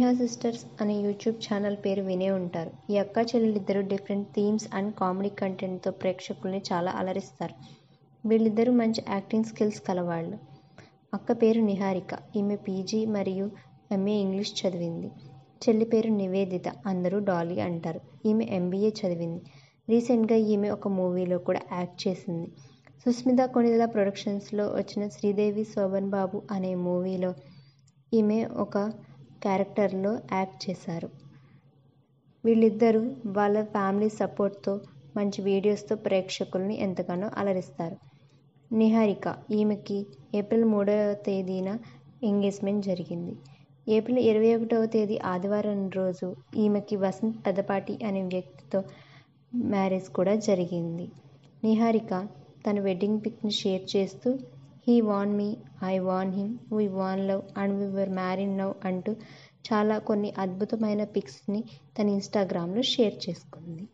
స్నేహ sisters అనే YouTube channel పేరు వినే ఉంటారు. ఈ అక్కా చెల్లెలిద్దరూ డిఫరెంట్ థీమ్స్ అండ్ కామెడీ కంటెంట్తో ప్రేక్షకుల్ని చాలా అలరిస్తారు. వీళ్ళిద్దరూ మంచి యాక్టింగ్ స్కిల్స్ కలవాళ్ళు. అక్క పేరు నిహారిక. ఈమె పీజీ మరియు ఎంఏ ఇంగ్లీష్ చదివింది. చెల్లి పేరు నివేదిత. అందరూ డాలీ అంటారు. ఈమె ఎంబీఏ చదివింది. రీసెంట్గా ఈమె ఒక మూవీలో కూడా యాక్ట్ చేసింది. సుస్మిత కొణిదెల ప్రొడక్షన్స్లో వచ్చిన శ్రీదేవి శోభన్ బాబు అనే మూవీలో ఈమె ఒక క్యారెక్టర్లో యాక్ట్ చేశారు. వీళ్ళిద్దరూ వాళ్ళ ఫ్యామిలీ సపోర్ట్తో మంచి వీడియోస్తో ప్రేక్షకుల్ని ఎంతగానో అలరిస్తారు. నిహారిక ఈమెకి ఏప్రిల్ 3వ తేదీన ఎంగేజ్మెంట్ జరిగింది. ఏప్రిల్ 21వ తేదీ ఆదివారం రోజు ఈమెకి వసంత్ పెదపాటి అనే వ్యక్తితో మ్యారేజ్ కూడా జరిగింది. నిహారిక తన వెడ్డింగ్ పిక్ని షేర్ చేస్తూ he won me, I won him, we won love and we were married now అంటూ కొన్ని అద్భుతమైన పిక్స్ని తన ఇన్స్టాగ్రామ్లో షేర్ చేసుకుంది.